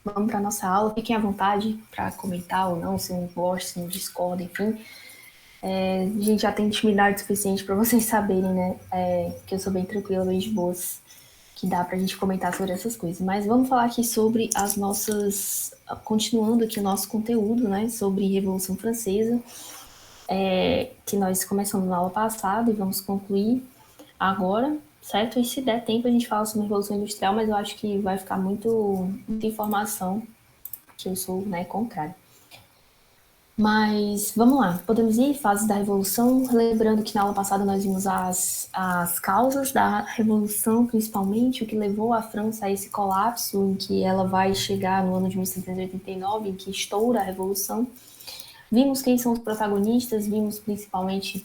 vamos para a nossa aula. Fiquem à vontade para comentar ou não, se não gosta, se não discorda, enfim. A gente já tem intimidade suficiente para vocês saberem, né? Que eu sou bem tranquila, bem de boas, que dá para a gente comentar sobre essas coisas. Mas vamos falar aqui sobre as nossas. Continuando aqui o nosso conteúdo, né? Sobre Revolução Francesa, que nós começamos na aula passada e vamos concluir agora, certo? E se der tempo a gente fala sobre Revolução Industrial, mas eu acho que vai ficar muita informação, que eu sou, né, contrário. Mas vamos lá, podemos ir fases da Revolução, lembrando que na aula passada nós vimos as causas da Revolução, principalmente o que levou a França a esse colapso, em que ela vai chegar no ano de 1789, em que estoura a Revolução. Vimos quem são os protagonistas, vimos principalmente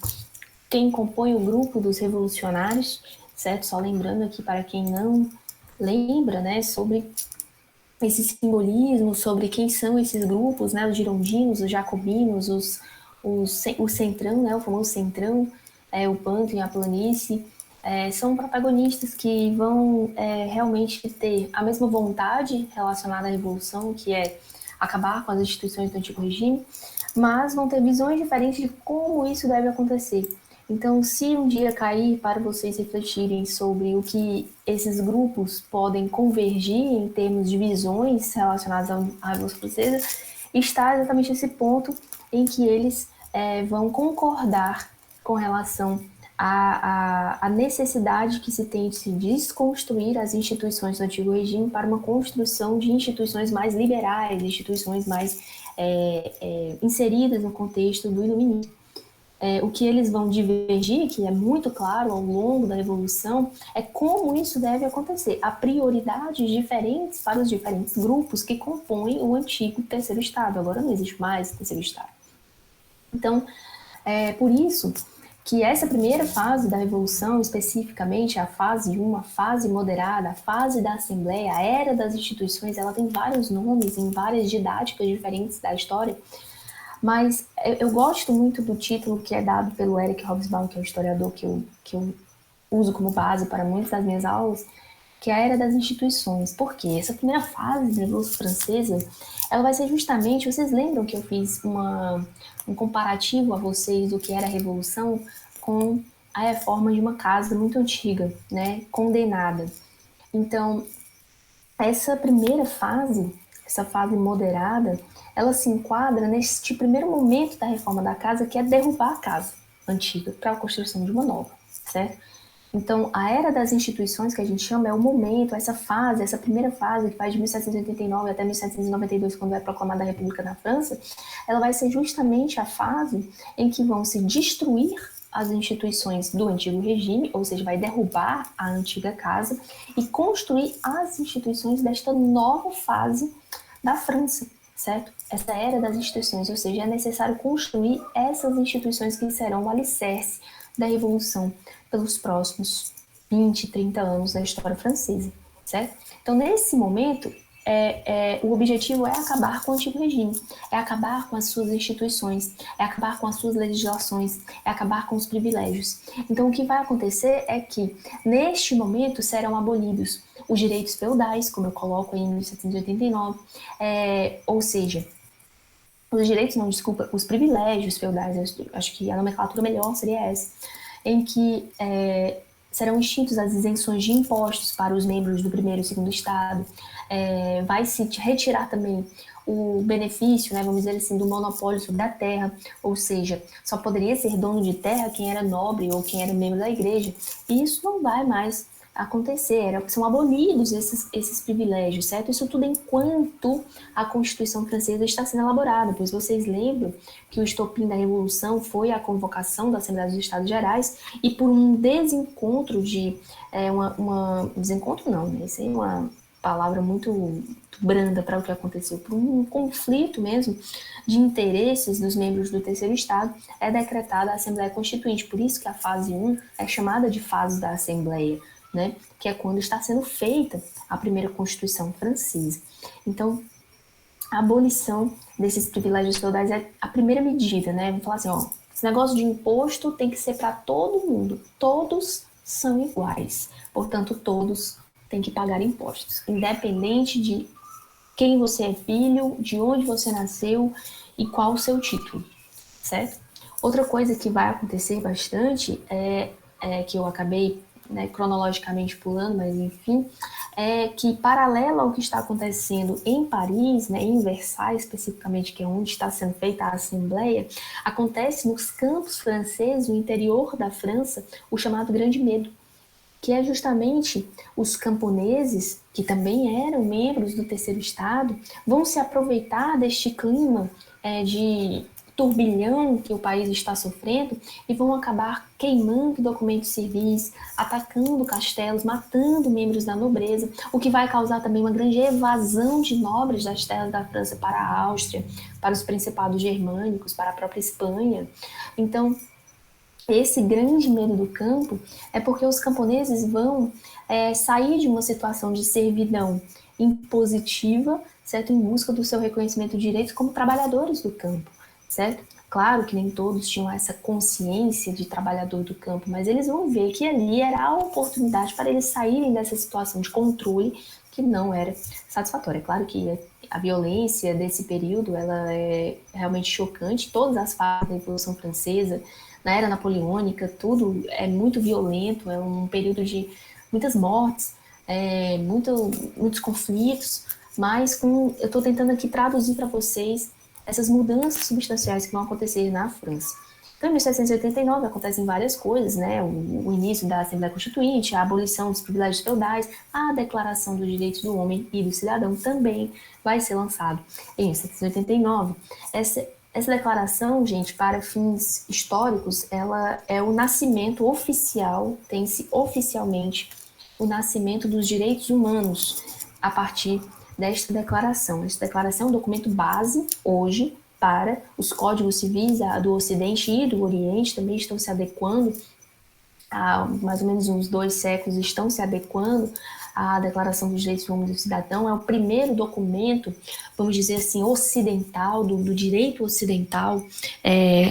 quem compõe o grupo dos revolucionários, certo? Só lembrando aqui para quem não lembra, né, sobre esse simbolismo, sobre quem são esses grupos, né, os girondinos, os jacobinos, o centrão, né, o famoso centrão, o pântano e a planície, são protagonistas que vão realmente ter a mesma vontade relacionada à revolução, que é acabar com as instituições do antigo regime, mas vão ter visões diferentes de como isso deve acontecer. Então, se um dia cair para vocês refletirem sobre o que esses grupos podem convergir em termos de visões relacionadas à Revolução Francesa, está exatamente esse ponto em que eles vão concordar com relação à necessidade que se tem de se desconstruir as instituições do antigo regime para uma construção de instituições mais liberais, instituições mais inseridas no contexto do iluminismo. O que eles vão divergir, que é muito claro ao longo da Revolução, é como isso deve acontecer. Há prioridades diferentes para os diferentes grupos que compõem o antigo terceiro Estado. Agora não existe mais terceiro Estado. Então, por isso que essa primeira fase da Revolução, especificamente a fase 1, a fase moderada, a fase da Assembleia, a era das instituições, ela tem vários nomes em várias didáticas diferentes da história, mas eu gosto muito do título que é dado pelo Eric Hobsbawm, que é o historiador que eu uso como base para muitas das minhas aulas, que é a Era das Instituições. Por quê? Essa primeira fase da Revolução Francesa, ela vai ser justamente, vocês lembram que eu fiz um comparativo a vocês do que era a Revolução com a reforma de uma casa muito antiga, né, condenada. Então, essa primeira fase, essa fase moderada, ela se enquadra neste primeiro momento da reforma da casa, que é derrubar a casa antiga para a construção de uma nova, certo? Então, a era das instituições, que a gente chama, é o momento, essa fase, essa primeira fase, que vai de 1789 até 1792, quando é proclamada a República na França, ela vai ser justamente a fase em que vão se destruir as instituições do antigo regime, ou seja, vai derrubar a antiga casa e construir as instituições desta nova fase da França, certo? Essa era das instituições, ou seja, é necessário construir essas instituições que serão o alicerce da Revolução pelos próximos 20, 30 anos da história francesa, certo? Então, nesse momento, o objetivo é acabar com o antigo regime, é acabar com as suas instituições, é acabar com as suas legislações, é acabar com os privilégios. Então, o que vai acontecer é que, neste momento, serão abolidos os direitos feudais, como eu coloco aí em 1789, ou seja, os direitos, não, desculpa, os privilégios feudais, eu acho que a nomenclatura melhor seria essa, em que serão extintos as isenções de impostos para os membros do primeiro e segundo estado, vai se retirar também o benefício, né, vamos dizer assim, do monopólio sobre a terra, ou seja, só poderia ser dono de terra quem era nobre ou quem era membro da igreja, e isso não vai mais acontecer, são abolidos esses privilégios, certo? Isso tudo enquanto a Constituição Francesa está sendo elaborada, pois vocês lembram que o estopim da Revolução foi a convocação da Assembleia dos Estados Gerais e por um desencontro desencontro não, né? Isso é uma palavra muito branda para o que aconteceu, por um conflito mesmo de interesses dos membros do terceiro Estado, é decretada a Assembleia Constituinte, por isso que a fase 1 é chamada de fase da Assembleia, né? Que é quando está sendo feita a primeira Constituição francesa. Então, a abolição desses privilégios feudais é a primeira medida, né? Vamos falar assim, ó, esse negócio de imposto tem que ser para todo mundo, todos são iguais, portanto, todos têm que pagar impostos, independente de quem você é filho, de onde você nasceu e qual o seu título, certo? Outra coisa que vai acontecer bastante que eu acabei, né, cronologicamente pulando, mas enfim, é que paralelo ao que está acontecendo em Paris, né, em Versailles especificamente, que é onde está sendo feita a Assembleia, acontece nos campos franceses, no interior da França, o chamado Grande Medo, que é justamente os camponeses, que também eram membros do Terceiro Estado, vão se aproveitar deste clima de turbilhão que o país está sofrendo e vão acabar queimando documentos civis, atacando castelos, matando membros da nobreza, o que vai causar também uma grande evasão de nobres das terras da França para a Áustria, para os principados germânicos, para a própria Espanha. Então, esse grande medo do campo é porque os camponeses vão sair de uma situação de servidão impositiva, certo? Em busca do seu reconhecimento de direitos como trabalhadores do campo, certo? Claro que nem todos tinham essa consciência de trabalhador do campo, mas eles vão ver que ali era a oportunidade para eles saírem dessa situação de controle que não era satisfatória. Claro que a violência desse período ela é realmente chocante, todas as fases da Revolução Francesa, na era napoleônica, tudo é muito violento, é um período de muitas mortes, muitos conflitos, mas eu estou tentando aqui traduzir para vocês essas mudanças substanciais que vão acontecer na França. Então, em 1789 acontecem várias coisas, né? O início da Assembleia Constituinte, a abolição dos privilégios feudais, a Declaração dos Direitos do Homem e do Cidadão também vai ser lançado em 1789. Essa declaração, gente, para fins históricos, ela é o nascimento oficial, tem-se oficialmente o nascimento dos direitos humanos a partir desta declaração. Esta declaração é um documento base hoje para os códigos civis do Ocidente e do Oriente, também estão se adequando, há mais ou menos uns 2 séculos estão se adequando à Declaração dos Direitos do Homem e do Cidadão. É o primeiro documento, vamos dizer assim, ocidental, do direito ocidental,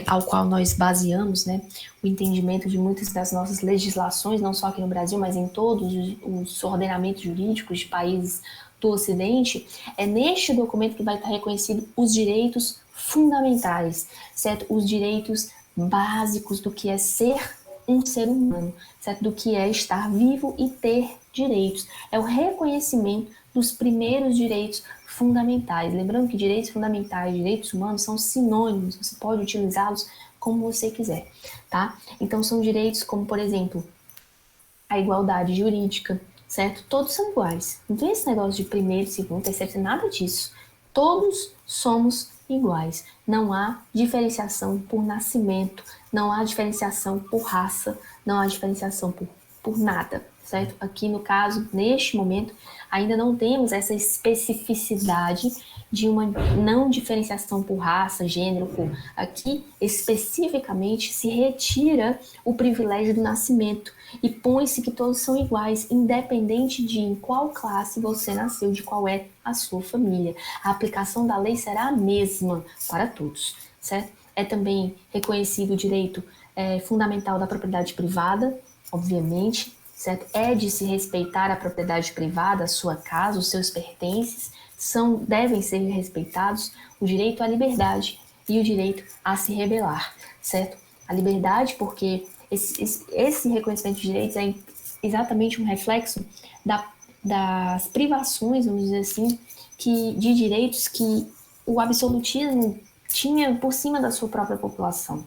ao qual nós baseamos, né, o entendimento de muitas das nossas legislações, não só aqui no Brasil, mas em todos os ordenamentos jurídicos de países do Ocidente. É neste documento que vai estar reconhecido os direitos fundamentais, certo? Os direitos básicos do que é ser um ser humano, certo? Do que é estar vivo e ter direitos. É o reconhecimento dos primeiros direitos fundamentais. Lembrando que direitos fundamentais e direitos humanos são sinônimos, você pode utilizá-los como você quiser, tá? Então são direitos como, por exemplo, a igualdade jurídica, certo? Todos são iguais. Não tem esse negócio de primeiro, segundo, terceiro, nada disso. Todos somos iguais. Não há diferenciação por nascimento, não há diferenciação por raça, não há diferenciação por nada, certo? Aqui no caso, neste momento, ainda não temos essa especificidade de uma não diferenciação por raça, gênero, cor. Aqui, especificamente, se retira o privilégio do nascimento e põe-se que todos são iguais, independente de em qual classe você nasceu, de qual é a sua família. A aplicação da lei será a mesma para todos, certo? É também reconhecido o direito fundamental da propriedade privada, obviamente, certo? É de se respeitar a propriedade privada, a sua casa, os seus pertences, devem ser respeitados o direito à liberdade e o direito a se rebelar, certo? A liberdade, porque esse reconhecimento de direitos é exatamente um reflexo das privações, vamos dizer assim, de direitos que o absolutismo tinha por cima da sua própria população.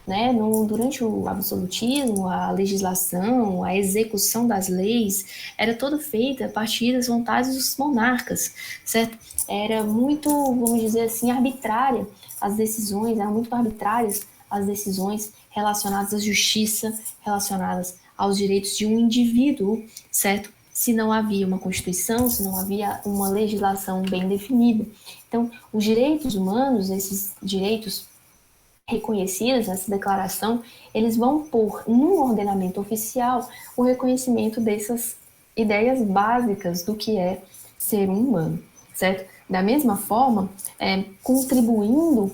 Né? Durante o absolutismo, a legislação, a execução das leis era toda feita a partir das vontades dos monarcas, certo? Era muito, vamos dizer assim, arbitrária as decisões, eram muito arbitrárias as decisões relacionadas à justiça, relacionadas aos direitos de um indivíduo, certo? Se não havia uma Constituição, se não havia uma legislação bem definida. Então, os direitos humanos, esses direitos reconhecidos nessa declaração, eles vão pôr no ordenamento oficial o reconhecimento dessas ideias básicas do que é ser um humano, certo? Da mesma forma, contribuindo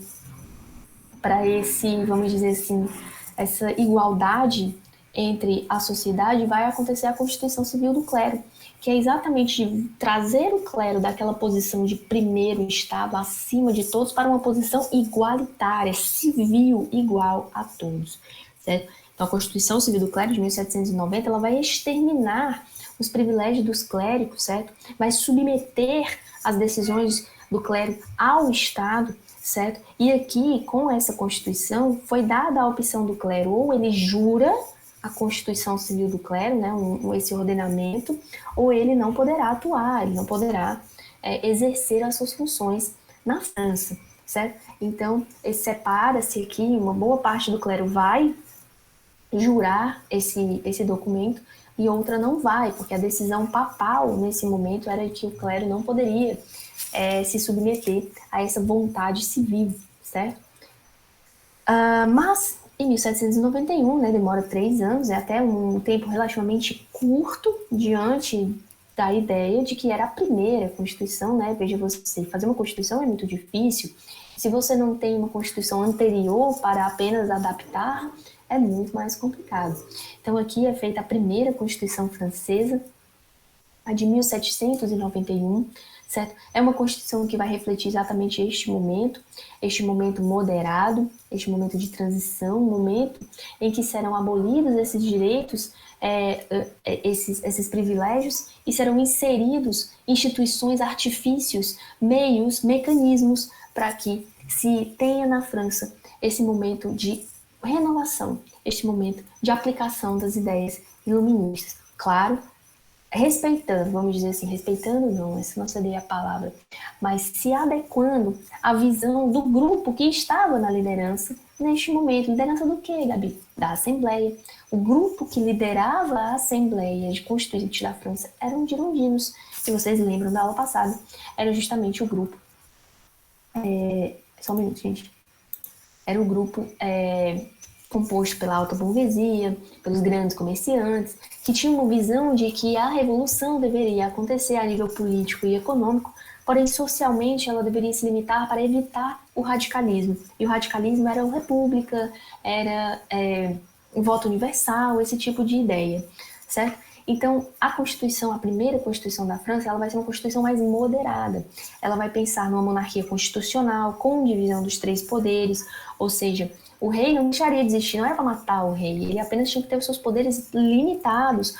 para esse, vamos dizer assim, essa igualdade entre a sociedade, vai acontecer a Constituição Civil do Clero. que é exatamente de trazer o clero daquela posição de primeiro estado, acima de todos, para uma posição igualitária, civil, igual a todos, certo? Então, a Constituição Civil do Clero de 1790, ela vai exterminar os privilégios dos clérigos, certo? Vai submeter as decisões do clero ao Estado, certo? E aqui, com essa Constituição, foi dada a opção do clero, ou ele jura a Constituição Civil do Clero, né, esse ordenamento, ou ele não poderá atuar, ele não poderá exercer as suas funções na França, certo? Então, separa-se aqui, uma boa parte do clero vai jurar esse documento e outra não vai, porque a decisão papal nesse momento era que o clero não poderia se submeter a essa vontade civil, certo? Mas em 1791, né, demora 3 anos, é até um tempo relativamente curto diante da ideia de que era a primeira Constituição, né? Veja você, fazer uma Constituição é muito difícil. Se você não tem uma Constituição anterior para apenas adaptar, é muito mais complicado. Então aqui é feita a primeira Constituição francesa, a de 1791, certo? É uma Constituição que vai refletir exatamente este momento moderado, este momento de transição, um momento em que serão abolidos esses direitos, esses privilégios, e serão inseridos instituições, artifícios, meios, mecanismos para que se tenha na França esse momento de renovação, este momento de aplicação das ideias iluministas. Claro, respeitando, vamos dizer assim, respeitando não, essa não seria a palavra, mas se adequando à visão do grupo que estava na liderança neste momento. Liderança do quê, Gabi? Da Assembleia. O grupo que liderava a Assembleia de Constituinte da França eram girondinos. Se vocês lembram da aula passada, era justamente o grupo... Só um minuto, gente. Era o grupo composto pela alta burguesia, pelos grandes comerciantes, que tinham uma visão de que a revolução deveria acontecer a nível político e econômico, porém socialmente ela deveria se limitar para evitar o radicalismo. E o radicalismo era a república, era o voto universal, esse tipo de ideia, certo? Então, a Constituição, a primeira Constituição da França, ela vai ser uma Constituição mais moderada. Ela vai pensar numa monarquia constitucional, com divisão dos 3 poderes, ou seja, o rei não deixaria de existir, não era para matar o rei, ele apenas tinha que ter os seus poderes limitados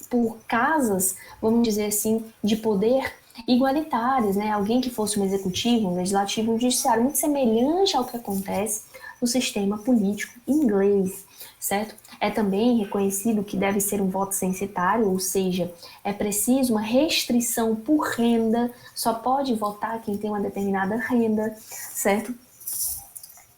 por casas, vamos dizer assim, de poder igualitárias, né? Alguém que fosse um executivo, um legislativo, um judiciário, muito semelhante ao que acontece no sistema político inglês, certo? É também reconhecido que deve ser um voto censitário, ou seja, é preciso uma restrição por renda, só pode votar quem tem uma determinada renda, certo?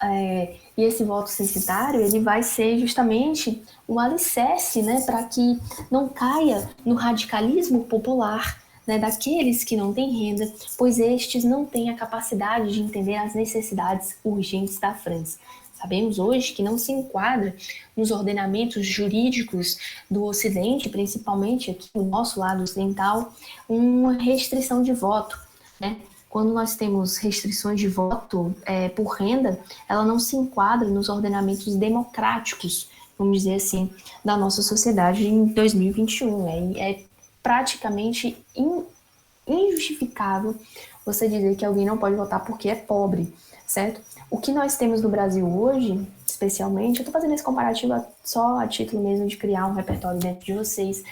E esse voto censitário, ele vai ser justamente um alicerce, né, para que não caia no radicalismo popular, né, daqueles que não têm renda, pois estes não têm a capacidade de entender as necessidades urgentes da França. Sabemos hoje que não se enquadra nos ordenamentos jurídicos do Ocidente, principalmente aqui no nosso lado ocidental, uma restrição de voto, né? Quando nós temos restrições de voto por renda, ela não se enquadra nos ordenamentos democráticos, vamos dizer assim, da nossa sociedade em 2021. É praticamente injustificável você dizer que alguém não pode votar porque é pobre, certo? O que nós temos no Brasil hoje, especialmente, eu estou fazendo esse comparativo só a título mesmo de criar um repertório dentro de vocês,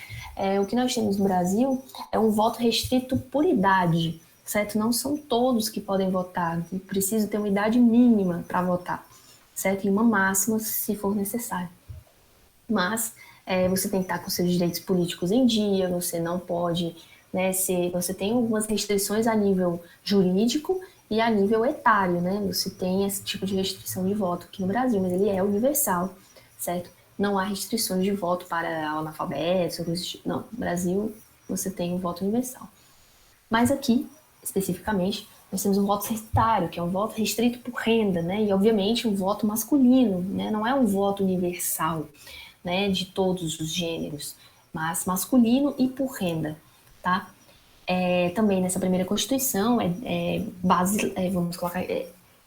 o que nós temos no Brasil é um voto restrito por idade, certo? Não são todos que podem votar, precisa ter uma idade mínima para votar, certo? E uma máxima se for necessário. Mas você tem que estar com seus direitos políticos em dia, você não pode, né, você tem algumas restrições a nível jurídico e a nível etário, né? Você tem esse tipo de restrição de voto aqui no Brasil, mas ele é universal, certo? Não há restrições de voto para analfabetos, não. No Brasil, você tem um voto universal. Mas aqui, especificamente, nós temos um voto censitário, que é um voto restrito por renda, né? E, obviamente, um voto masculino, né? Não é um voto universal, né, de todos os gêneros, mas masculino e por renda, tá? Também nessa primeira Constituição, vamos colocar,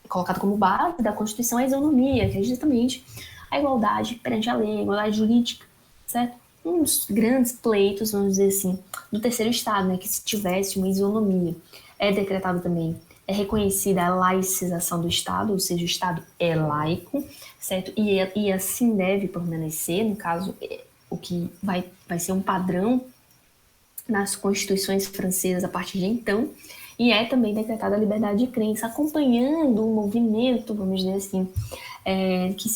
colocado como base da Constituição a isonomia, que é justamente a igualdade perante a lei, a igualdade jurídica, certo? dos grandes pleitos, vamos dizer assim, do terceiro Estado, né, que se tivesse uma isonomia. É decretado também, é reconhecida a laicização do Estado, ou seja, o Estado é laico, certo? E assim deve permanecer, no caso, o que vai ser um padrão nas constituições francesas a partir de então, e é também decretada a liberdade de crença, acompanhando o movimento, vamos dizer assim, que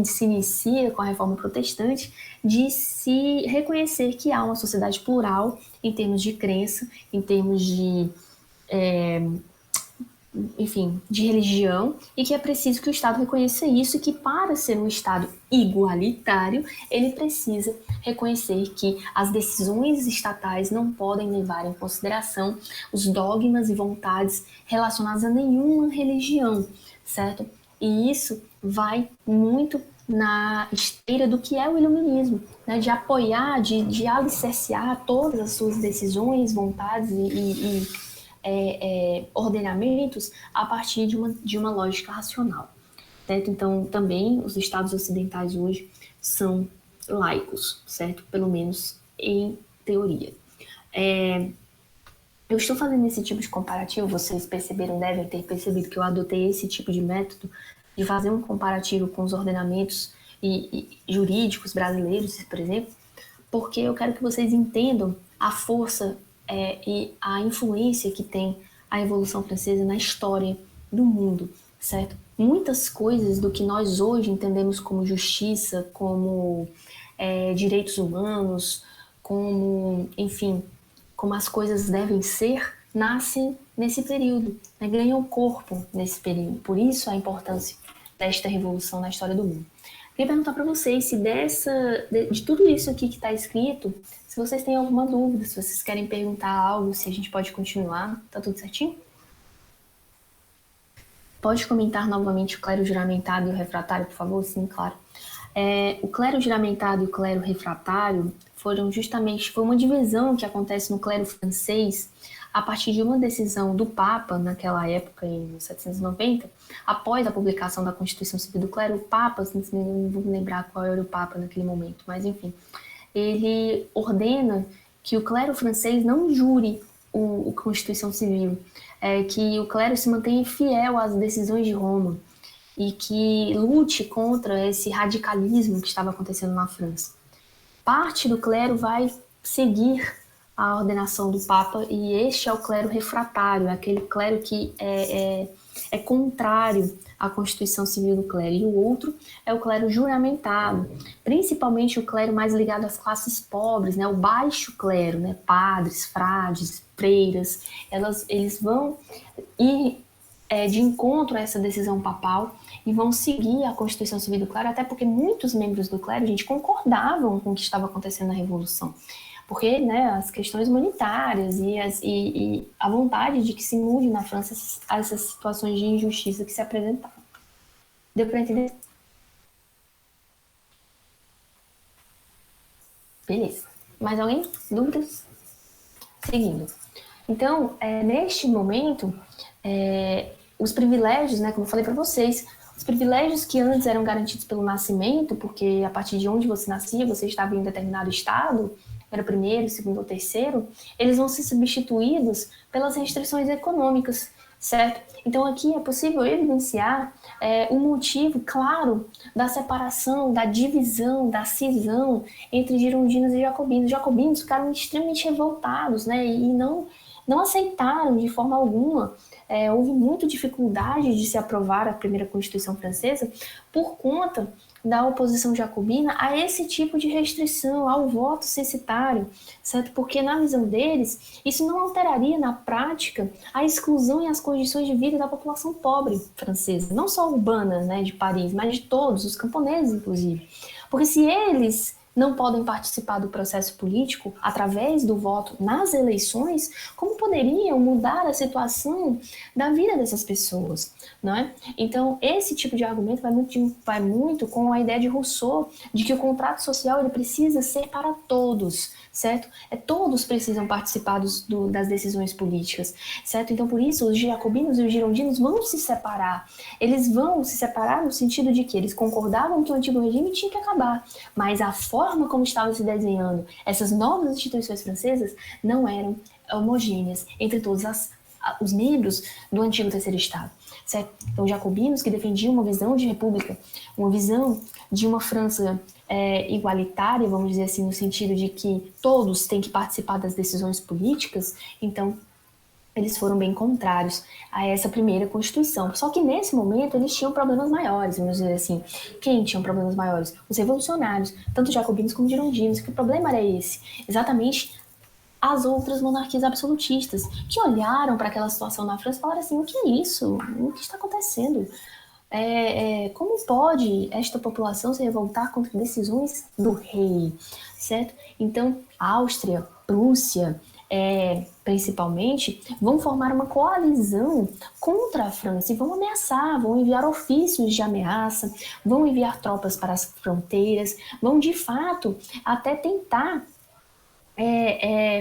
se inicia com a Reforma Protestante, de se reconhecer que há uma sociedade plural em termos de crença, em termos de enfim, de religião, e que é preciso que o Estado reconheça isso, e que para ser um Estado igualitário, ele precisa reconhecer que as decisões estatais não podem levar em consideração os dogmas e vontades relacionadas a nenhuma religião, certo? E isso vai muito na esteira do que é o iluminismo, né? De apoiar, de alicerciar todas as suas decisões, vontades ordenamentos a partir de uma lógica racional. Certo? Então, também os estados ocidentais hoje são laicos, certo? Pelo menos em teoria. Eu estou fazendo esse tipo de comparativo, vocês perceberam, devem ter percebido que eu adotei esse tipo de método de fazer um comparativo com os ordenamentos jurídicos brasileiros, por exemplo, porque eu quero que vocês entendam a força e a influência que tem a Revolução Francesa na história do mundo, certo? Muitas coisas do que nós hoje entendemos como justiça, como direitos humanos, como, enfim, como as coisas devem ser, nascem nesse período, né? Ganham corpo nesse período. Por isso a importância desta revolução na história do mundo. Queria perguntar para vocês se de tudo isso aqui que está escrito, se vocês têm alguma dúvida, se vocês querem perguntar algo, se a gente pode continuar, tá tudo certinho? Pode comentar novamente o clero juramentado e o refratário, por favor? Sim, claro. O clero juramentado e o clero refratário foi uma divisão que acontece no clero francês a partir de uma decisão do Papa, naquela época, em 1790, após a publicação da Constituição Civil do Clero. O Papa, não vou me lembrar qual era o Papa naquele momento, mas enfim, ele ordena que o clero francês não jure a Constituição Civil, que o clero se mantenha fiel às decisões de Roma e que lute contra esse radicalismo que estava acontecendo na França. Parte do clero vai seguir a ordenação do Papa, e este é o clero refratário, aquele clero que é contrário à Constituição Civil do clero, e o outro é o clero juramentado, principalmente o clero mais ligado às classes pobres, né, o baixo clero, né, padres, frades, freiras, eles vão ir de encontro a essa decisão papal e vão seguir a Constituição Civil do clero, até porque muitos membros do clero, gente, concordavam com o que estava acontecendo na Revolução. Porque, né, as questões humanitárias e a vontade de que se mude na França essas situações de injustiça que se apresentavam. Deu para entender? Beleza. Mais alguém? Dúvidas? Seguindo. Então, neste momento, os privilégios, né, como eu falei para vocês, os privilégios que antes eram garantidos pelo nascimento, porque a partir de onde você nascia, você estava em um determinado estado, era o primeiro, segundo ou terceiro, eles vão ser substituídos pelas restrições econômicas, certo? Então aqui é possível evidenciar o motivo claro da separação, da divisão, da cisão entre girondinos e jacobinos. Os jacobinos ficaram extremamente revoltados, né? E não aceitaram de forma alguma. Houve muita dificuldade de se aprovar a primeira Constituição Francesa por conta da oposição jacobina a esse tipo de restrição, ao voto censitário, certo? Porque na visão deles, isso não alteraria na prática a exclusão e as condições de vida da população pobre francesa, não só urbana, né, de Paris, mas de todos, os camponeses inclusive. Porque se eles não podem participar do processo político através do voto nas eleições, como poderiam mudar a situação da vida dessas pessoas, não é? Então, esse tipo de argumento vai muito com a ideia de Rousseau, de que o contrato social ele precisa ser para todos, certo? Todos precisam participar das decisões políticas, certo? Então, por isso, os jacobinos e os girondinos vão se separar. Eles vão se separar no sentido de que eles concordavam que o antigo regime tinha que acabar, mas a forma forma como estava se desenhando essas novas instituições francesas não eram homogêneas entre todos os membros do antigo terceiro Estado, certo? Então, jacobinos que defendiam uma visão de república, uma visão de uma França igualitária, vamos dizer assim, no sentido de que todos têm que participar das decisões políticas, então eles foram bem contrários a essa primeira Constituição. Só que nesse momento eles tinham problemas maiores, vamos dizer assim. Quem tinha problemas maiores? Os revolucionários, tanto jacobinos como girondinos. Que o problema era esse? Exatamente as outras monarquias absolutistas, que olharam para aquela situação na França e falaram assim, o que é isso? O que está acontecendo? Como pode esta população se revoltar contra decisões do rei, certo? Então, Áustria, Prússia, principalmente, vão formar uma coalizão contra a França e vão ameaçar, vão enviar ofícios de ameaça, vão enviar tropas para as fronteiras, vão de fato até tentar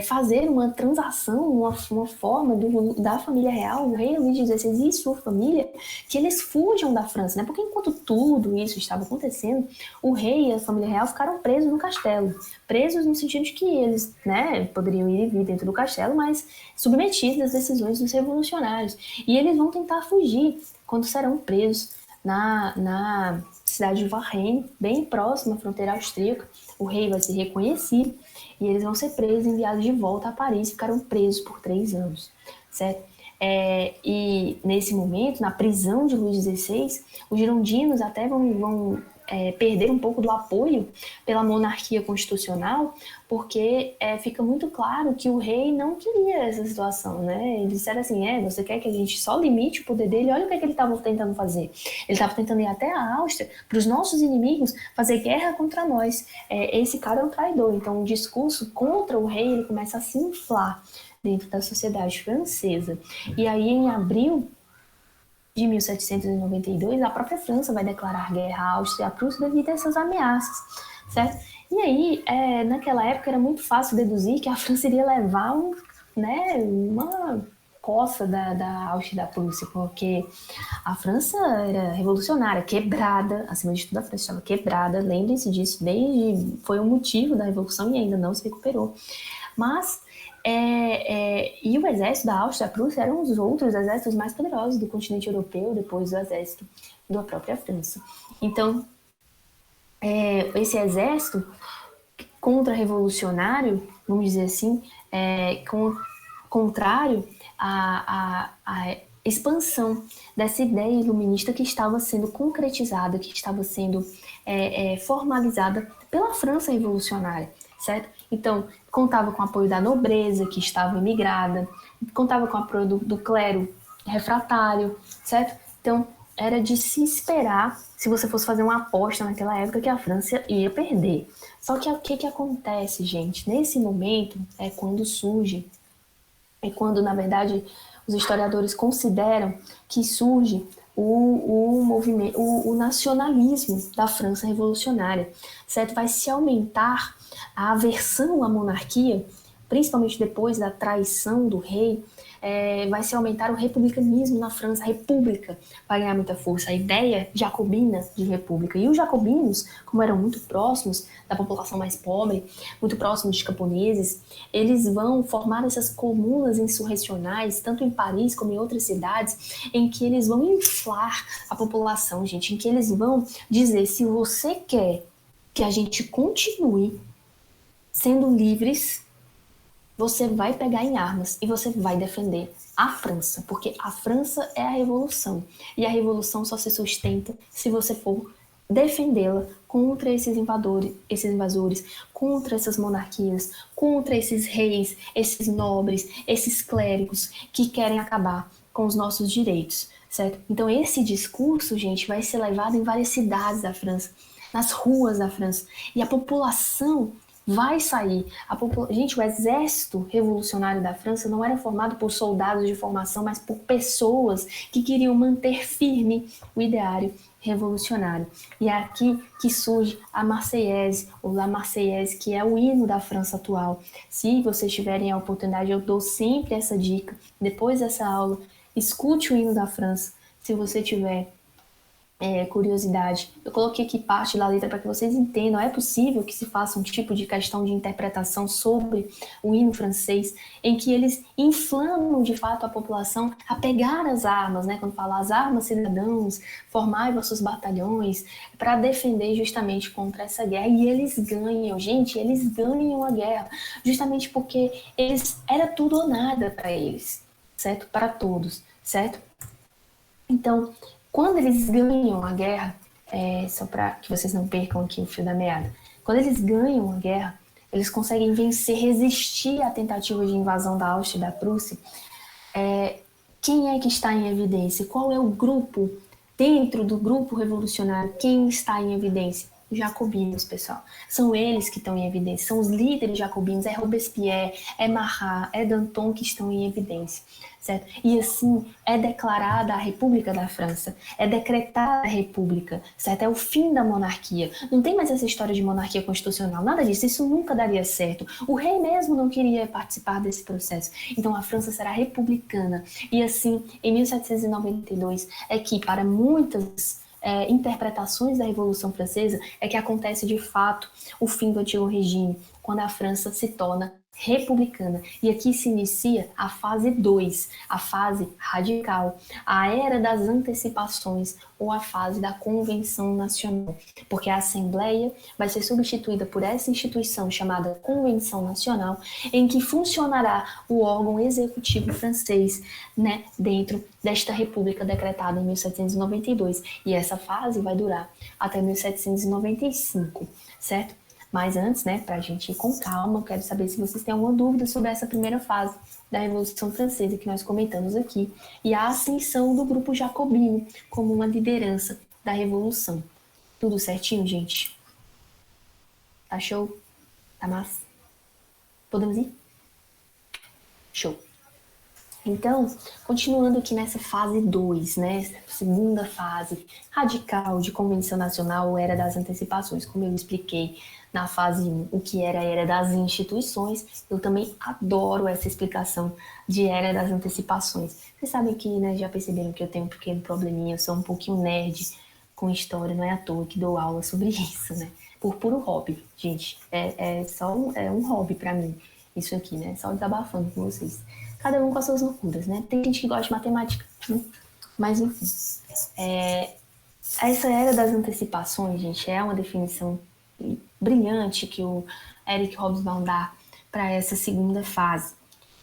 fazer uma transação, uma forma da família real, o rei Luís XVI e sua família, que eles fujam da França, né? Porque enquanto tudo isso estava acontecendo, o rei e a família real ficaram presos no castelo. Presos no sentido de que eles, né, poderiam ir e vir dentro do castelo, mas submetidos às decisões dos revolucionários. E eles vão tentar fugir quando serão presos na cidade de Varennes, bem próxima à fronteira austríaca. O rei vai ser reconhecido e eles vão ser presos e enviados de volta a Paris, ficaram presos por 3 anos, certo? E nesse momento, na prisão de Luís XVI, os girondinos até vão perder um pouco do apoio pela monarquia constitucional, porque fica muito claro que o rei não queria essa situação, né? Eles disseram assim, você quer que a gente só limite o poder dele? Olha o que ele estava tentando fazer. Ele estava tentando ir até a Áustria, para os nossos inimigos, fazer guerra contra nós. Esse cara é um traidor. Então, o discurso contra o rei, ele começa a se inflar dentro da sociedade francesa. E aí, em abril de 1792, a própria França vai declarar guerra à Áustria e à Prússia devido a essas ameaças, certo? E aí, naquela época, era muito fácil deduzir que a França iria levar uma coça da Áustria e da Prússia, porque a França era revolucionária, quebrada, acima de tudo a França estava quebrada, lembrem-se disso, foi o motivo da Revolução e ainda não se recuperou. Mas e o exército da Áustria e da Prússia eram os outros exércitos mais poderosos do continente europeu, depois do exército da própria França. Então, esse exército contra-revolucionário, vamos dizer assim, contrário à expansão dessa ideia iluminista que estava sendo concretizada, que estava sendo formalizada pela França revolucionária, certo? Então, contava com o apoio da nobreza, que estava imigrada, contava com o apoio do clero refratário, certo? Então, era de se esperar, se você fosse fazer uma aposta naquela época, que a França ia perder. Só que o que acontece, gente? Nesse momento é quando, na verdade, os historiadores consideram que surge o movimento, o nacionalismo da França revolucionária, certo? Vai se aumentar a aversão à monarquia, principalmente depois da traição do rei, vai se aumentar o republicanismo na França. A república vai ganhar muita força, a ideia jacobina de república. E os jacobinos, como eram muito próximos da população mais pobre, muito próximos de camponeses, eles vão formar essas comunas insurrecionais, tanto em Paris como em outras cidades, em que eles vão inflar a população, gente, em que eles vão dizer, se você quer que a gente continue sendo livres, você vai pegar em armas e você vai defender a França, porque a França é a revolução. E a revolução só se sustenta se você for defendê-la contra esses invasores, contra essas monarquias, contra esses reis, esses nobres, esses clérigos que querem acabar com os nossos direitos, certo? Então esse discurso, gente, vai ser levado em várias cidades da França, nas ruas da França, e a população vai sair. Gente, o exército revolucionário da França não era formado por soldados de formação, mas por pessoas que queriam manter firme o ideário revolucionário. E é aqui que surge a Marseillaise, ou La Marseillaise, que é o hino da França atual. Se vocês tiverem a oportunidade, eu dou sempre essa dica. Depois dessa aula, escute o hino da França. Se você tiver curiosidade. Eu coloquei aqui parte da letra para que vocês entendam. É possível que se faça um tipo de questão de interpretação sobre o hino francês, em que eles inflamam de fato a população a pegar as armas, né? Quando fala as armas, cidadãos, formai vossos batalhões, para defender justamente contra essa guerra. E eles ganham, gente, eles ganham a guerra, justamente porque era tudo ou nada para eles, certo? Para todos, certo? Então, quando eles ganham a guerra, só para que vocês não percam aqui o fio da meada, quando eles ganham a guerra, eles conseguem vencer, resistir à tentativa de invasão da Áustria e da Prússia. Quem é que está em evidência? Qual é o grupo dentro do grupo revolucionário? Quem está em evidência? Os jacobinos, pessoal. São eles que estão em evidência. São os líderes jacobinos. É Robespierre, é Marat, é Danton que estão em evidência. Certo? E assim é declarada a República da França, é decretada a República, certo? É o fim da monarquia. Não tem mais essa história de monarquia constitucional, nada disso, isso nunca daria certo. O rei mesmo não queria participar desse processo. Então a França será republicana. E assim, em 1792, é que para muitas interpretações da Revolução Francesa é que acontece de fato o fim do antigo regime, quando a França se torna republicana. E aqui se inicia a fase 2, a fase radical, a era das antecipações ou a fase da Convenção Nacional, porque a Assembleia vai ser substituída por essa instituição chamada Convenção Nacional, em que funcionará o órgão executivo francês, né, dentro desta república decretada em 1792. E essa fase vai durar até 1795, certo? Mas antes, né, para a gente ir com calma, eu quero saber se vocês têm alguma dúvida sobre essa primeira fase da Revolução Francesa que nós comentamos aqui e a ascensão do grupo jacobino como uma liderança da Revolução. Tudo certinho, gente? Tá show? Tá massa? Podemos ir? Show! Então, continuando aqui nessa fase 2, né, segunda fase radical de Convenção Nacional ou Era das Antecipações, como eu expliquei na fase 1, o que era a Era das Instituições, eu também adoro essa explicação de Era das Antecipações. Vocês sabem que, né, já perceberam que eu tenho um pequeno probleminha, eu sou um pouquinho nerd com história, não é à toa que dou aula sobre isso, né, por puro hobby, gente, só um hobby para mim, isso aqui, né, só desabafando com vocês. Cada um com as suas loucuras, né? Tem gente que gosta de matemática, né? Mas enfim. Essa era das antecipações, gente, é uma definição brilhante que o Eric Hobsbawm dá para essa segunda fase.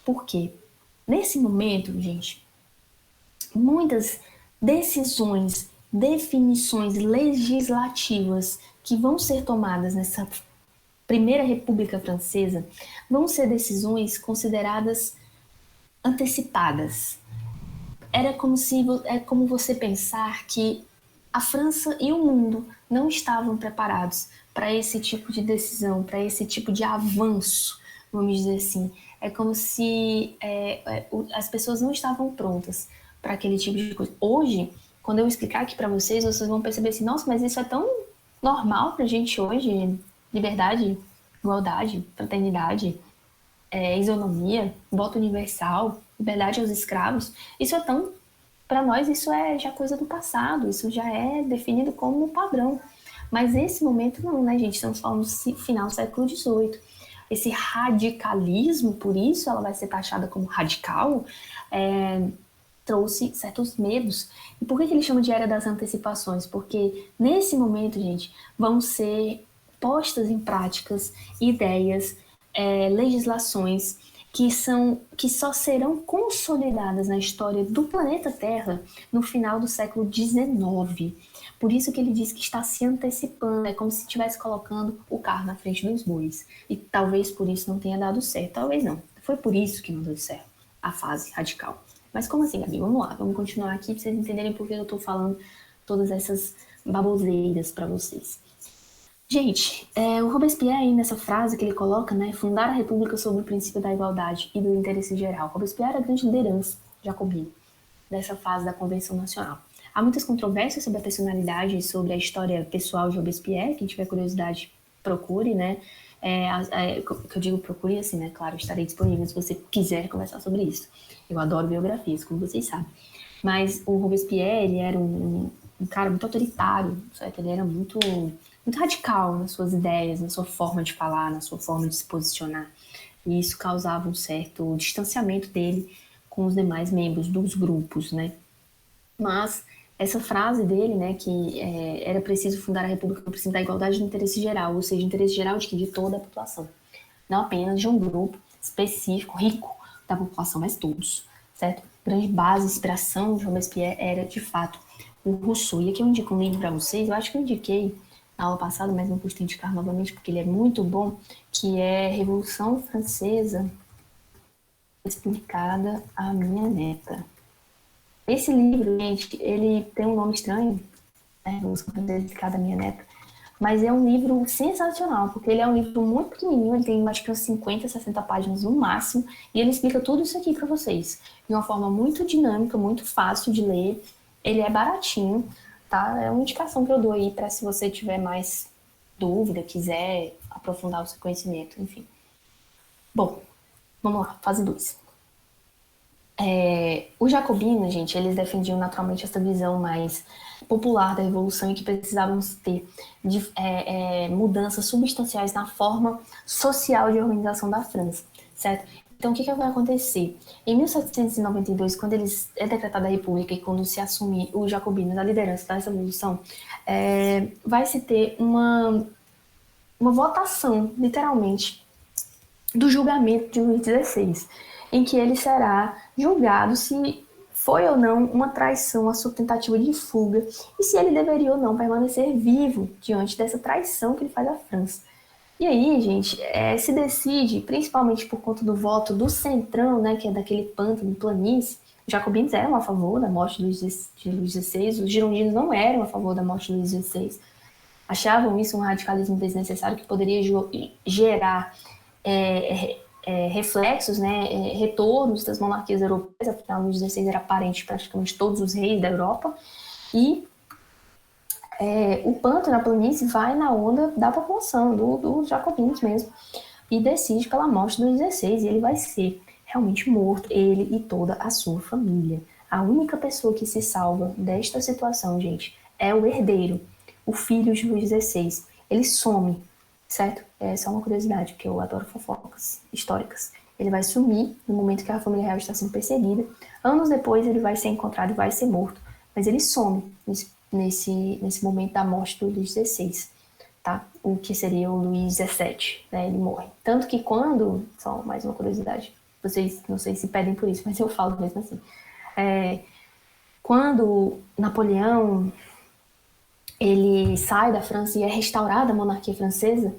Por quê? Nesse momento, gente, muitas decisões, definições legislativas que vão ser tomadas nessa Primeira República Francesa vão ser decisões consideradas antecipadas. É como você pensar que a França e o mundo não estavam preparados para esse tipo de decisão, para esse tipo de avanço, vamos dizer assim. É como se as pessoas não estavam prontas para aquele tipo de coisa. Hoje, quando eu explicar aqui para vocês, vocês vão perceber assim, nossa, mas isso é tão normal para a gente hoje, liberdade, igualdade, fraternidade, isonomia, voto universal, liberdade aos escravos, isso é tão, para nós isso é já coisa do passado, isso já é definido como padrão. Mas nesse momento não, né, gente? Estamos falando do final do século XVIII. Esse radicalismo, por isso ela vai ser taxada como radical, trouxe certos medos. E por que ele chama de Era das Antecipações? Porque nesse momento, gente, vão ser postas em práticas ideias, legislações que só serão consolidadas na história do planeta Terra no final do século XIX. Por isso que ele diz que está se antecipando, é como se estivesse colocando o carro na frente dos bois. E talvez por isso não tenha dado certo, talvez não. Foi por isso que não deu certo a fase radical. Mas como assim, Gabi? Vamos lá, vamos continuar aqui para vocês entenderem por que eu estou falando todas essas baboseiras para vocês. Gente, o Robespierre aí nessa frase que ele coloca, né, fundar a república sobre o princípio da igualdade e do interesse geral. Robespierre é a grande liderança jacobina dessa fase da Convenção Nacional. Há muitas controvérsias sobre a personalidade e sobre a história pessoal de Robespierre. Quem tiver curiosidade, procure, né? Que eu digo procure assim, né? Claro, estarei disponível se você quiser conversar sobre isso. Eu adoro biografias, como vocês sabem. Mas o Robespierre, ele era um um cara muito autoritário, certo? Ele era muito, muito radical nas suas ideias, na sua forma de falar, na sua forma de se posicionar. E isso causava um certo distanciamento dele com os demais membros dos grupos, né? Mas essa frase dele, né, que era preciso fundar a República no princípio da igualdade do interesse geral, ou seja, interesse geral de que? De toda a população. Não apenas de um grupo específico, rico da população, mas todos, certo? Grande base, inspiração de Robespierre era, de fato, o Rousseau. E aqui eu indico um livro para vocês, eu acho que eu indiquei na aula passada, mas não custa indicar novamente, porque ele é muito bom, que é Revolução Francesa Explicada à Minha Neta. Esse livro, gente, ele tem um nome estranho, né? Revolução Francesa Explicada à Minha Neta, mas é um livro sensacional, porque ele é um livro muito pequenininho, ele tem acho que umas 50, 60 páginas no máximo, e ele explica tudo isso aqui para vocês, de uma forma muito dinâmica, muito fácil de ler, ele é baratinho, tá? É uma indicação que eu dou aí para se você tiver mais dúvida, quiser aprofundar o seu conhecimento, enfim. Bom, vamos lá, fase 2. Os jacobinos, gente, eles defendiam naturalmente essa visão mais popular da revolução e que precisávamos ter de mudanças substanciais na forma social de organização da França, certo? Então, o que vai acontecer? Em 1792, quando é decretada a República e quando se assume os jacobinos a liderança dessa revolução, vai se ter uma votação, literalmente, do julgamento de Luís XVI, em que ele será julgado se foi ou não uma traição a sua tentativa de fuga e se ele deveria ou não permanecer vivo diante dessa traição que ele faz à França. E aí, gente, se decide, principalmente por conta do voto do Centrão, né, que é daquele pântano, planície. Os jacobinos eram a favor da morte de Luís XVI, os girondinos não eram a favor da morte de Luís XVI. Achavam isso um radicalismo desnecessário que poderia gerar reflexos, né, retornos das monarquias europeias, afinal, Luís XVI era parente de praticamente todos os reis da Europa, e o pântano, a planície, vai na onda da população, dos jacobinos mesmo, e decide pela morte do Luís XVI, e ele vai ser realmente morto, ele e toda a sua família. A única pessoa que se salva desta situação, gente, é o herdeiro, o filho de Luís XVI. Ele some, certo? É só uma curiosidade, porque eu adoro fofocas históricas. Ele vai sumir no momento que a família real está sendo perseguida. Anos depois ele vai ser encontrado e vai ser morto. Mas ele some nesse momento da morte do Luís XVI, tá? O que seria o Luís XVII, né? Ele morre. Tanto que quando, só mais uma curiosidade, vocês não sei se pedem por isso, mas eu falo mesmo assim. Quando Napoleão ele sai da França e é restaurada a monarquia francesa,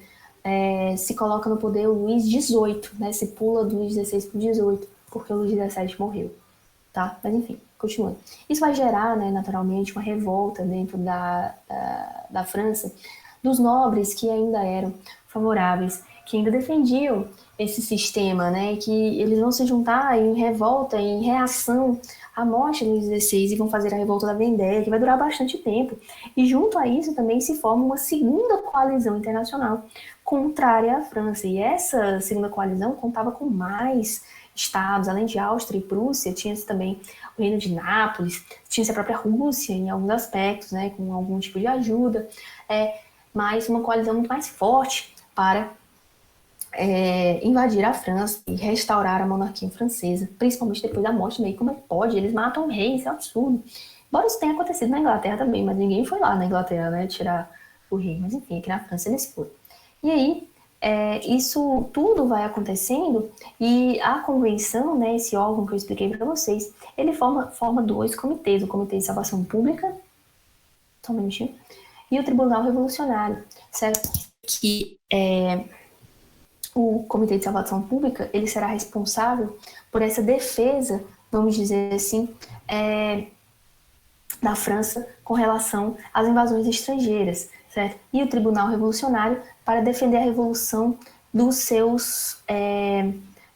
se coloca no poder o Luís XVIII, né? Se pula do Luís XVI para o XVIII, porque o Luís XVII morreu, tá? Mas enfim, continuando. Isso vai gerar, né, naturalmente, uma revolta dentro da França dos nobres que ainda eram favoráveis, que ainda defendiam esse sistema, né? Que eles vão se juntar em revolta, em reação à morte de Luís XVI e vão fazer a revolta da Vendée, que vai durar bastante tempo. E junto a isso também se forma uma segunda coalizão internacional contrária à França. E essa segunda coalizão contava com mais estados, além de Áustria e Prússia, tinha-se também o Reino de Nápoles, tinha-se a própria Rússia em alguns aspectos, né, com algum tipo de ajuda, mas uma coalizão muito mais forte para invadir a França e restaurar a monarquia francesa, principalmente depois da morte do rei. Como é que pode? Eles matam o rei, isso é um absurdo. Embora isso tenha acontecido na Inglaterra também, mas ninguém foi lá na Inglaterra, né, tirar o rei. Mas enfim, aqui na França eles foram. E aí, isso tudo vai acontecendo e a convenção, né, esse órgão que eu expliquei para vocês, ele forma dois comitês, o Comitê de Salvação Pública, só um minutinho, e o Tribunal Revolucionário, certo? Que o Comitê de Salvação Pública, ele será responsável por essa defesa, vamos dizer assim, da França com relação às invasões estrangeiras, certo? E o Tribunal Revolucionário para defender a revolução dos seus,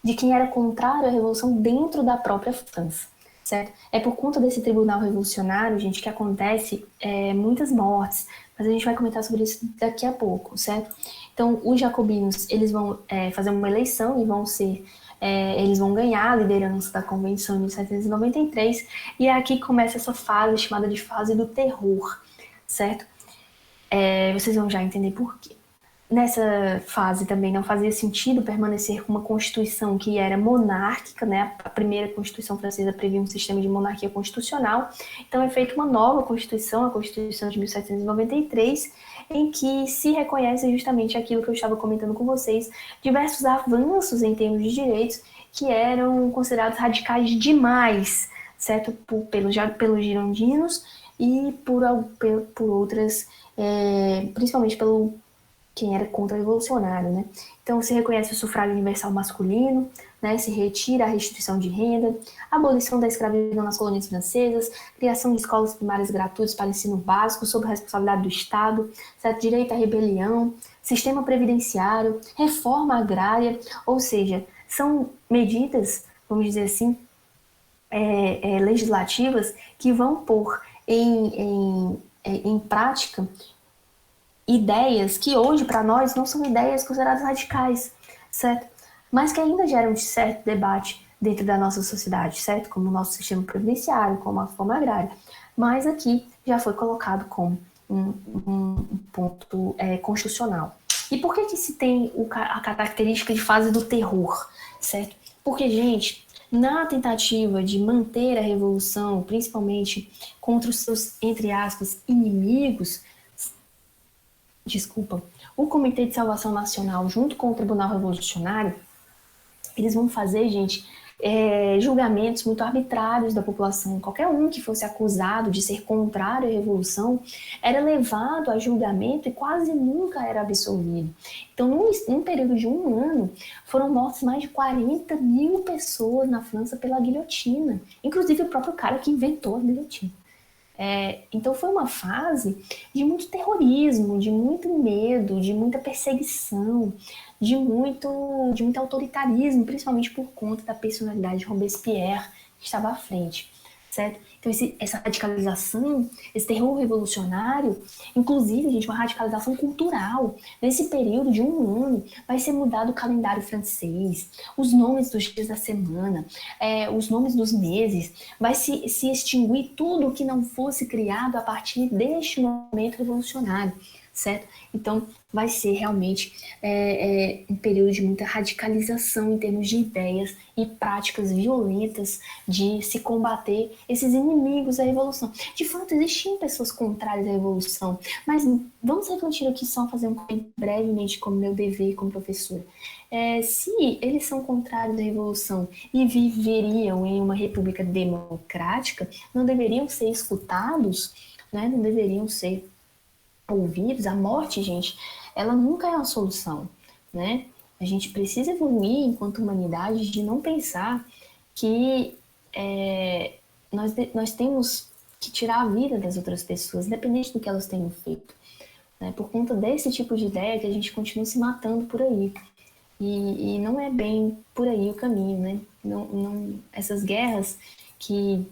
de quem era contrário à revolução dentro da própria França, certo? É por conta desse Tribunal Revolucionário, gente, que acontece muitas mortes, mas a gente vai comentar sobre isso daqui a pouco, certo? Então, os jacobinos, eles vão fazer uma eleição e vão ser eles vão ganhar a liderança da Convenção em 1793, e é aqui que começa essa fase chamada de fase do terror, certo? Vocês vão já entender por quê. Nessa fase também não fazia sentido permanecer com uma constituição que era monárquica, né? A primeira Constituição francesa previa um sistema de monarquia constitucional, então é feita uma nova Constituição, a Constituição de 1793, em que se reconhece justamente aquilo que eu estava comentando com vocês, diversos avanços em termos de direitos que eram considerados radicais demais, certo? Pelos girondinos e por outras, principalmente pelo quem era contra-revolucionário, né? Então, se reconhece o sufrágio universal masculino, né? Se retira a restituição de renda, abolição da escravidão nas colônias francesas, criação de escolas primárias gratuitas para ensino básico, sob a responsabilidade do Estado, certo? Direito à rebelião, sistema previdenciário, reforma agrária, ou seja, são medidas, vamos dizer assim, legislativas que vão pôr em prática ideias que hoje, para nós, não são ideias consideradas radicais, certo? Mas que ainda geram um certo debate dentro da nossa sociedade, certo? Como o nosso sistema previdenciário, como a reforma agrária. Mas aqui já foi colocado como um ponto constitucional. E por que se tem a característica de fase do terror, certo? Porque, gente, na tentativa de manter a revolução, principalmente contra os seus, entre aspas, inimigos, o Comitê de Salvação Nacional, junto com o Tribunal Revolucionário, eles vão fazer, gente, julgamentos muito arbitrários da população. Qualquer um que fosse acusado de ser contrário à Revolução era levado a julgamento e quase nunca era absolvido. Então, num período de um ano, foram mortas mais de 40 mil pessoas na França pela guilhotina, inclusive o próprio cara que inventou a guilhotina. Então foi uma fase de muito terrorismo, de muito medo, de muita perseguição, de muito autoritarismo, principalmente por conta da personalidade de Robespierre que estava à frente, certo? Então essa radicalização, esse terror revolucionário, inclusive, gente, uma radicalização cultural. Nesse período de um ano, vai ser mudado o calendário francês, os nomes dos dias da semana, os nomes dos meses, vai se extinguir tudo que não fosse criado a partir deste momento revolucionário, certo? Então, vai ser realmente um período de muita radicalização em termos de ideias e práticas violentas de se combater esses inimigos da revolução. De fato, existiam pessoas contrárias à revolução, mas vamos refletir aqui só, fazer um comentário brevemente como meu dever como professora. Se eles são contrários à revolução e viveriam em uma república democrática, não deveriam ser escutados, né? Não deveriam ser ouvidos. A morte, gente, ela nunca é uma solução, né? A gente precisa evoluir enquanto humanidade de não pensar que nós temos que tirar a vida das outras pessoas, independente do que elas tenham feito, né? Por conta desse tipo de ideia que a gente continua se matando por aí. E não é bem por aí o caminho, né? Essas guerras que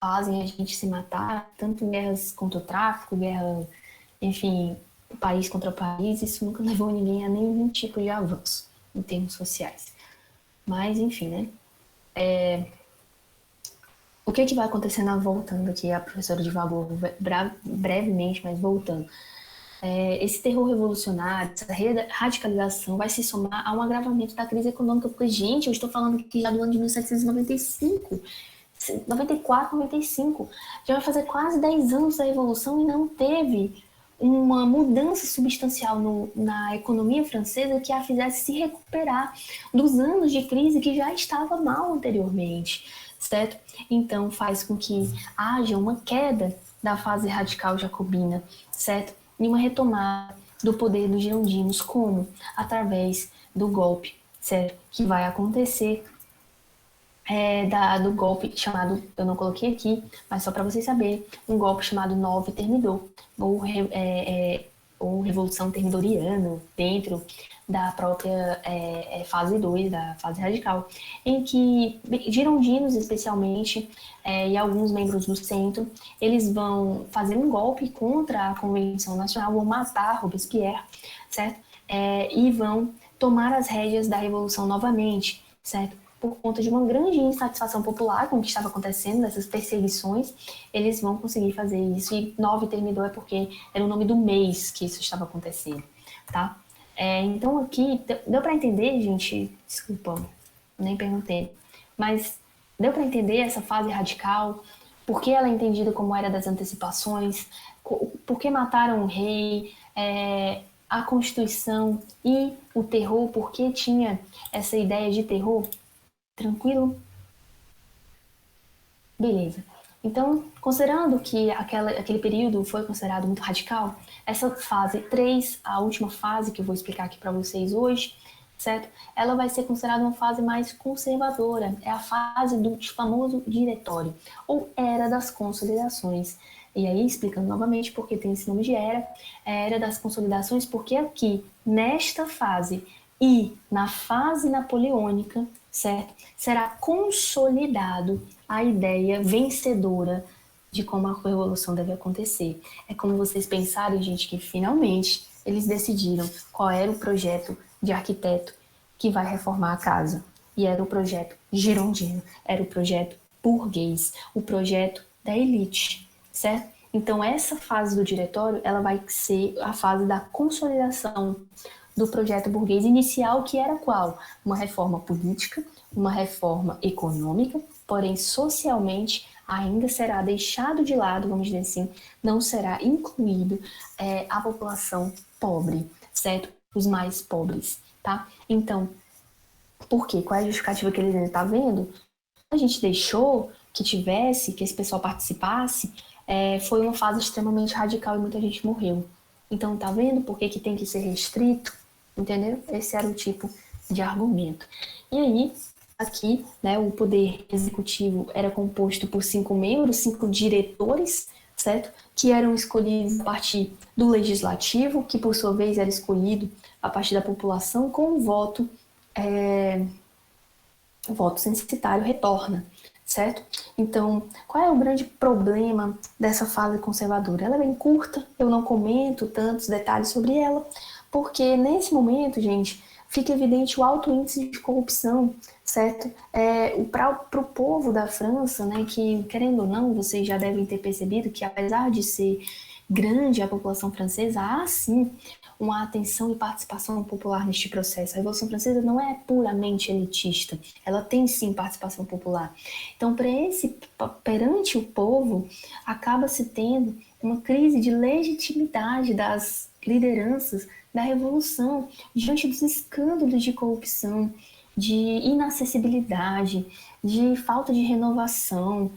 fazem a gente se matar, tanto guerras contra o tráfico, guerra, enfim, país contra país, isso nunca levou ninguém a nenhum tipo de avanço em termos sociais. Mas, enfim, né? O que vai acontecer voltando aqui, a professora divagou brevemente, mas voltando. Esse terror revolucionário, essa radicalização vai se somar a um agravamento da crise econômica, porque, gente, eu estou falando aqui já do ano de 1795, 94, 95, já vai fazer quase 10 anos da Revolução e não teve uma mudança substancial na economia francesa que a fizesse se recuperar dos anos de crise que já estava mal anteriormente, certo? Então faz com que haja uma queda da fase radical jacobina, certo? E uma retomada do poder dos girondinos, como? Através do golpe, certo? Que vai acontecer do golpe chamado, eu não coloquei aqui, mas só para vocês saberem, um golpe chamado Nove Termidor, ou Revolução Termidoriana, dentro da própria fase 2, da fase radical, em que girondinos, especialmente, e alguns membros do centro, eles vão fazer um golpe contra a Convenção Nacional, vão matar Robespierre, certo? E vão tomar as rédeas da Revolução novamente. certo? Por conta de uma grande insatisfação popular com o que estava acontecendo, dessas perseguições, eles vão conseguir fazer isso. E 9 termidor é porque era o nome do mês que isso estava acontecendo, tá? Então aqui, deu para entender, gente? Desculpa, nem perguntei. Mas deu para entender essa fase radical? Por que ela é entendida como era das antecipações? Por que mataram o rei? A Constituição e o terror, por que tinha essa ideia de terror? Tranquilo? Beleza. Então, considerando que aquele período foi considerado muito radical, essa fase 3, a última fase que eu vou explicar aqui para vocês hoje, certo? Ela vai ser considerada uma fase mais conservadora. É a fase do famoso diretório, ou era das consolidações. E aí, explicando novamente porque tem esse nome de era, é a era das consolidações, porque aqui, nesta fase e na fase napoleônica, certo? Será consolidado a ideia vencedora de como a revolução deve acontecer. É como vocês pensarem, gente, que finalmente eles decidiram qual era o projeto de arquiteto que vai reformar a casa. E era o projeto girondino, era o projeto burguês, o projeto da elite, certo? Então essa fase do diretório, ela vai ser a fase da consolidação do projeto burguês inicial, que era qual? Uma reforma política, uma reforma econômica, porém socialmente ainda será deixado de lado, vamos dizer assim, não será incluído a população pobre, certo? Os mais pobres, tá? Então, por quê? Qual é a justificativa que eles estão vendo? A gente deixou que tivesse, que esse pessoal participasse, foi uma fase extremamente radical e muita gente morreu. Então, tá vendo por que tem que ser restrito? Entendeu? Esse era o tipo de argumento. E aí, aqui, né, o poder executivo era composto por 5 membros, 5 diretores, certo? Que eram escolhidos a partir do legislativo, que por sua vez era escolhido a partir da população com o voto o voto censitário retorna, certo? Então, qual é o grande problema dessa fase conservadora? Ela é bem curta, eu não comento tantos detalhes sobre ela, porque nesse momento, gente, fica evidente o alto índice de corrupção, certo? Para o povo da França, né, que, querendo ou não, vocês já devem ter percebido que, apesar de ser grande a população francesa, há sim uma atenção e participação popular neste processo. A Revolução Francesa não é puramente elitista, ela tem sim participação popular. Então, perante o povo, acaba-se tendo uma crise de legitimidade das lideranças da Revolução diante dos escândalos de corrupção, de inacessibilidade, de falta de renovação,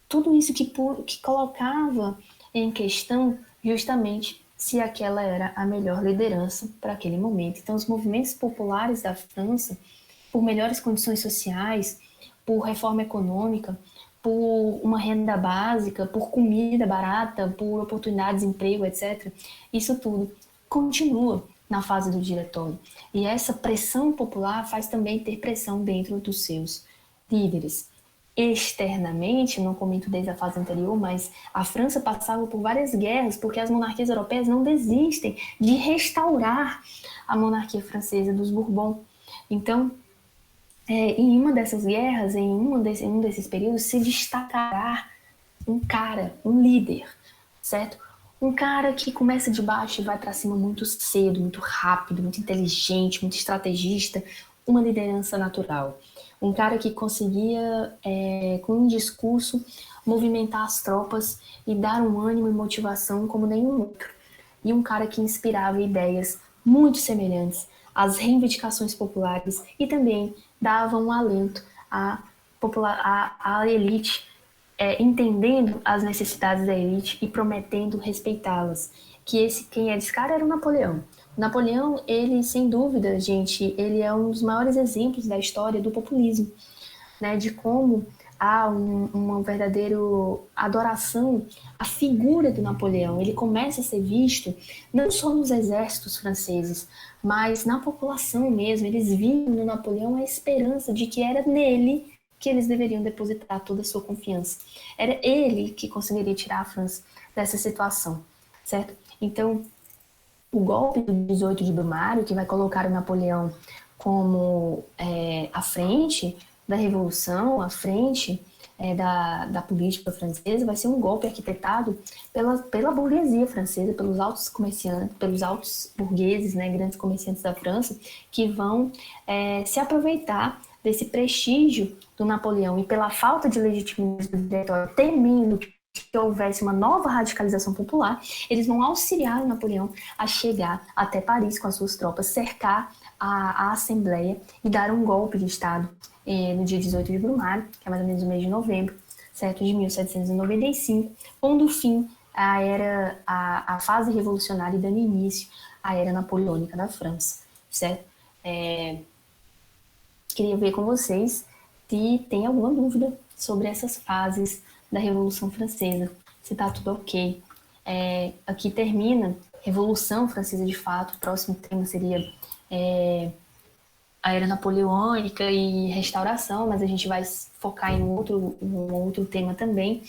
tudo isso que colocava em questão justamente se aquela era a melhor liderança para aquele momento. Então, os movimentos populares da França, por melhores condições sociais, por reforma econômica, por uma renda básica, por comida barata, por oportunidades de emprego, etc., isso tudo continua na fase do diretório. E essa pressão popular faz também ter pressão dentro dos seus líderes. Externamente, não comento desde a fase anterior, mas a França passava por várias guerras porque as monarquias europeias não desistem de restaurar a monarquia francesa dos Bourbons. Então, em uma dessas guerras, em um desses períodos, se destacará um cara, um líder, certo? Um cara que começa de baixo e vai para cima muito cedo, muito rápido, muito inteligente, muito estrategista, uma liderança natural. Um cara que conseguia, com um discurso, movimentar as tropas e dar um ânimo e motivação como nenhum outro. E um cara que inspirava ideias muito semelhantes às reivindicações populares e também dava um alento à elite, entendendo as necessidades da elite e prometendo respeitá-las. Quem é esse cara era o Napoleão. O Napoleão, ele, sem dúvida, gente, ele é um dos maiores exemplos da história do populismo, né, de como há uma verdadeira adoração à figura do Napoleão. Ele começa a ser visto não só nos exércitos franceses, mas na população mesmo. Eles viam no Napoleão a esperança de que era nele que eles deveriam depositar toda a sua confiança. Era ele que conseguiria tirar a França dessa situação, certo? Então, o golpe do 18 de Brumário, que vai colocar o Napoleão como a frente da revolução, a frente da política francesa, vai ser um golpe arquitetado pela burguesia francesa, pelos altos comerciantes, pelos altos burgueses, né, grandes comerciantes da França, que vão se aproveitar desse prestígio do Napoleão e pela falta de legitimidade do diretório, temendo que houvesse uma nova radicalização popular, eles vão auxiliar o Napoleão a chegar até Paris com as suas tropas, cercar a Assembleia e dar um golpe de Estado no dia 18 de Brumário, que é mais ou menos o mês de novembro, certo, de 1795, pondo fim à fase revolucionária e dando início à era napoleônica da França, certo? Queria ver com vocês se tem alguma dúvida sobre essas fases da Revolução Francesa, se está tudo ok. Aqui termina Revolução Francesa de fato, o próximo tema seria a Era Napoleônica e Restauração, mas a gente vai focar em um outro tema também,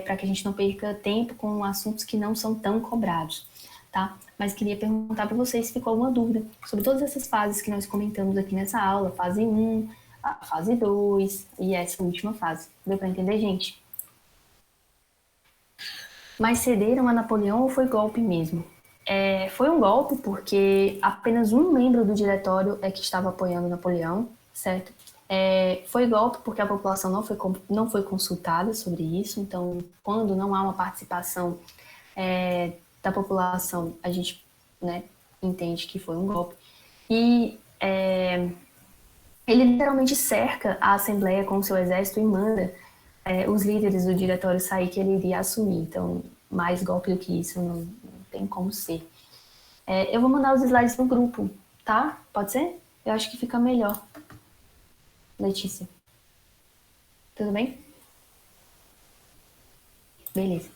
para que a gente não perca tempo com assuntos que não são tão cobrados, tá? Mas queria perguntar para vocês se ficou alguma dúvida sobre todas essas fases que nós comentamos aqui nessa aula, fase 1, a fase 2 e essa última fase. Deu para entender, gente? Mas cederam a Napoleão ou foi golpe mesmo? Foi um golpe porque apenas um membro do diretório é que estava apoiando Napoleão, certo? Foi golpe porque a população não foi consultada sobre isso, então quando não há uma participação da população, a gente, né, entende que foi um golpe. E ele literalmente cerca a Assembleia com o seu exército e manda os líderes do diretório sair que ele iria assumir. Então, mais golpe do que isso não tem como ser. Eu vou mandar os slides no grupo, tá? Pode ser? Eu acho que fica melhor. Letícia. Tudo bem? Beleza.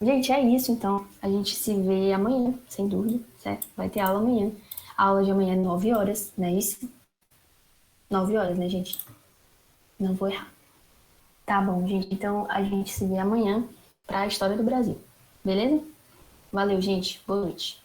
Gente, é isso então. A gente se vê amanhã, sem dúvida, certo? Vai ter aula amanhã. A aula de amanhã é 9 horas, não é isso? 9 horas, né, gente? Não vou errar. Tá bom, gente. Então a gente se vê amanhã para a história do Brasil. Beleza? Valeu, gente. Boa noite.